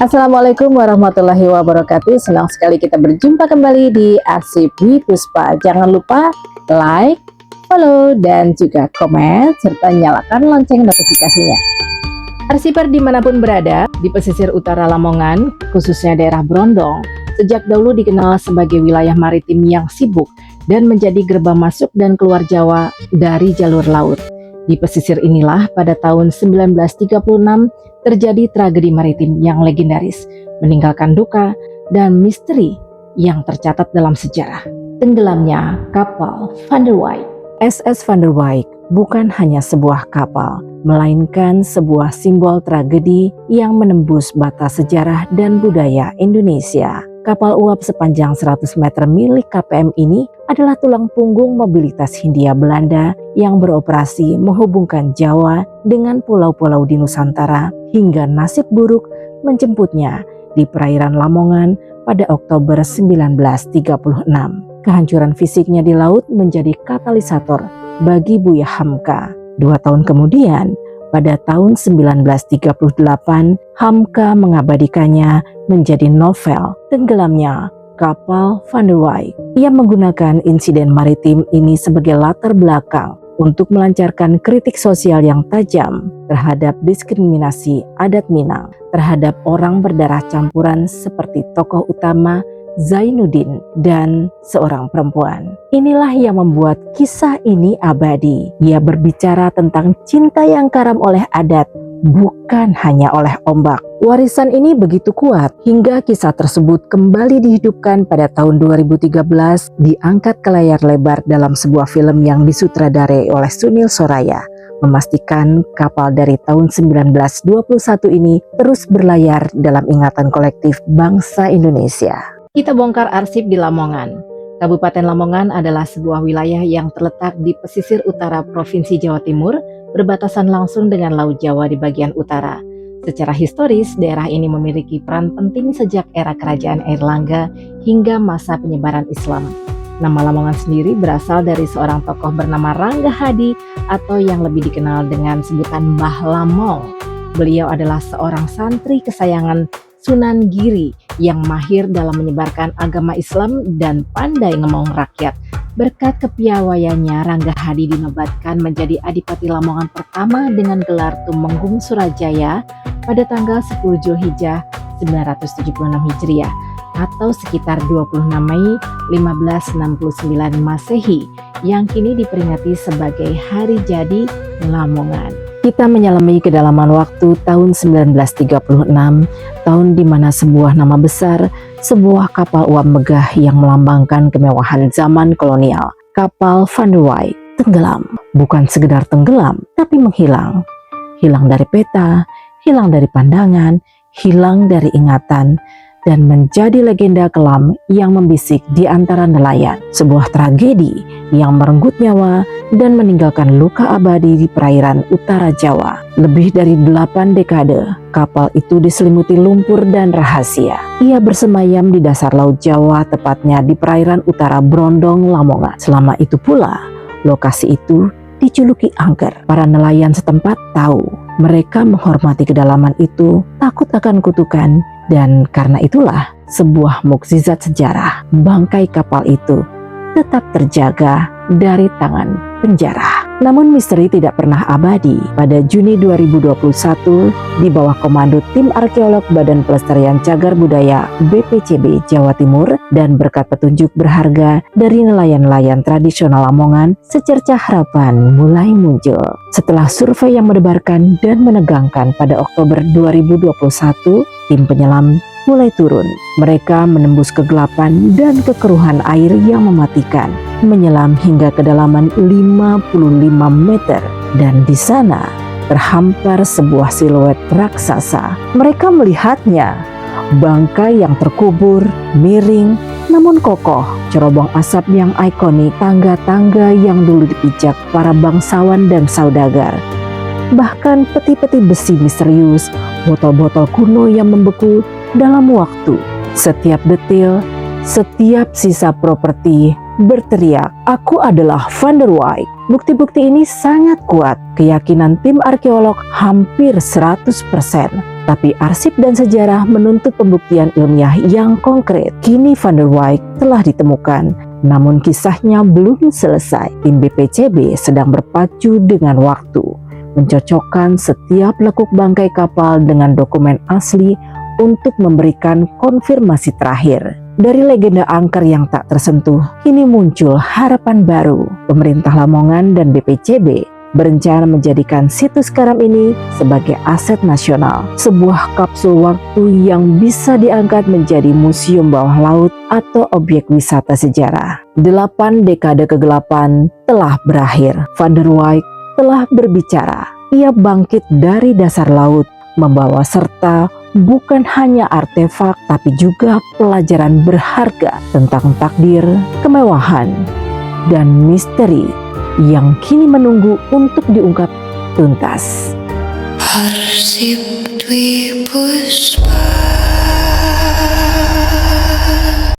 Assalamualaikum warahmatullahi wabarakatuh. Senang sekali kita berjumpa kembali di Arsip Dwi Puspa. Jangan lupa like, follow, dan juga komen, serta nyalakan lonceng notifikasinya. Arsiper dimanapun berada, di pesisir utara Lamongan, khususnya daerah Brondong, sejak dahulu dikenal sebagai wilayah maritim yang sibuk dan menjadi gerbang masuk dan keluar Jawa dari jalur laut. Di pesisir inilah pada tahun 1936 terjadi tragedi maritim yang legendaris, meninggalkan duka dan misteri yang tercatat dalam sejarah. Tenggelamnya kapal Van der Wijk. SS Van der Wijk bukan hanya sebuah kapal, melainkan sebuah simbol tragedi yang menembus batas sejarah dan budaya Indonesia. Kapal uap sepanjang 100 meter milik KPM ini adalah tulang punggung mobilitas Hindia Belanda yang beroperasi menghubungkan Jawa dengan pulau-pulau di Nusantara hingga nasib buruk menjemputnya di perairan Lamongan pada Oktober 1936. Kehancuran fisiknya di laut menjadi katalisator bagi Buya Hamka. 2 tahun kemudian, pada tahun 1938, Hamka mengabadikannya menjadi novel Tenggelamnya Kapal Van der Wijk. Ia menggunakan insiden maritim ini sebagai latar belakang untuk melancarkan kritik sosial yang tajam terhadap diskriminasi adat Minang terhadap orang berdarah campuran seperti tokoh utama Zainuddin dan seorang perempuan. Inilah yang membuat kisah ini abadi. Ia berbicara tentang cinta yang karam oleh adat, bukan hanya oleh ombak. Warisan ini begitu kuat hingga kisah tersebut kembali dihidupkan pada tahun 2013, diangkat ke layar lebar dalam sebuah film yang disutradarai oleh Sunil Soraya, memastikan kapal dari tahun 1921 ini terus berlayar dalam ingatan kolektif bangsa Indonesia. Kita bongkar arsip di Lamongan. Kabupaten Lamongan adalah sebuah wilayah yang terletak di pesisir utara Provinsi Jawa Timur, berbatasan langsung dengan Laut Jawa di bagian utara. Secara historis, daerah ini memiliki peran penting sejak era Kerajaan Airlangga hingga masa penyebaran Islam. Nama Lamongan sendiri berasal dari seorang tokoh bernama Rangga Hadi atau yang lebih dikenal dengan sebutan Mbah Lamong. Beliau adalah seorang santri kesayangan Sunan Giri yang mahir dalam menyebarkan agama Islam dan pandai ngomong rakyat. Berkat kepiawaiannya, Rangga Hadi dinobatkan menjadi Adipati Lamongan pertama dengan gelar Tumenggung Surajaya pada tanggal 10 Zulhijjah 976 Hijriah atau sekitar 26 Mei 1569 Masehi yang kini diperingati sebagai Hari Jadi Lamongan. Kita menyelami kedalaman waktu tahun 1936, tahun di mana sebuah nama besar, sebuah kapal uap megah yang melambangkan kemewahan zaman kolonial, kapal Van der Wijk, tenggelam. Bukan sekedar tenggelam, tapi menghilang. Hilang dari peta, hilang dari pandangan, hilang dari ingatan, dan menjadi legenda kelam yang membisik di antara nelayan. Sebuah tragedi yang merenggut nyawa dan meninggalkan luka abadi di perairan utara Jawa. Lebih dari 8 dekade, kapal itu diselimuti lumpur dan rahasia. Ia bersemayam di dasar Laut Jawa, tepatnya di perairan utara Brondong, Lamongan. Selama itu pula, lokasi itu dijuluki angker. Para nelayan setempat tahu, mereka menghormati kedalaman itu, takut akan kutukan, dan karena itulah sebuah mukjizat sejarah, bangkai kapal itu tetap terjaga dari tangan penjara. Namun misteri tidak pernah abadi. Pada Juni 2021, di bawah komando Tim Arkeolog Badan Pelestarian Cagar Budaya BPCB Jawa Timur dan berkat petunjuk berharga dari nelayan-nelayan tradisional Lamongan, secercah harapan mulai muncul. Setelah survei yang mendebarkan dan menegangkan pada Oktober 2021, tim penyelam mulai turun. Mereka menembus kegelapan dan kekeruhan air yang mematikan, menyelam hingga kedalaman 55 meter, dan di sana terhampar sebuah siluet raksasa. Mereka melihatnya, bangkai yang terkubur, miring, namun kokoh, cerobong asap yang ikonik, tangga-tangga yang dulu dipijak para bangsawan dan saudagar. Bahkan peti-peti besi misterius, botol-botol kuno yang membeku dalam waktu. Setiap detil, setiap sisa properti berteriak, "Aku adalah Van der Wijk." Bukti-bukti ini sangat kuat. Keyakinan tim arkeolog hampir 100%. Tapi arsip dan sejarah menuntut pembuktian ilmiah yang konkret. Kini Van der Wijk telah ditemukan, namun kisahnya belum selesai. Tim BPCB sedang berpacu dengan waktu, mencocokkan setiap lekuk bangkai kapal dengan dokumen asli untuk memberikan konfirmasi terakhir. Dari legenda angker yang tak tersentuh, kini muncul harapan baru. Pemerintah Lamongan dan BPCB berencana menjadikan situs Karam ini sebagai aset nasional, sebuah kapsul waktu yang bisa diangkat menjadi museum bawah laut atau objek wisata sejarah. 8 dekade kegelapan telah berakhir. Van der Wijk telah berbicara. Ia bangkit dari dasar laut, membawa serta bukan hanya artefak tapi juga pelajaran berharga tentang takdir, kemewahan, dan misteri yang kini menunggu untuk diungkap tuntas. Arsip Dwi Puspa.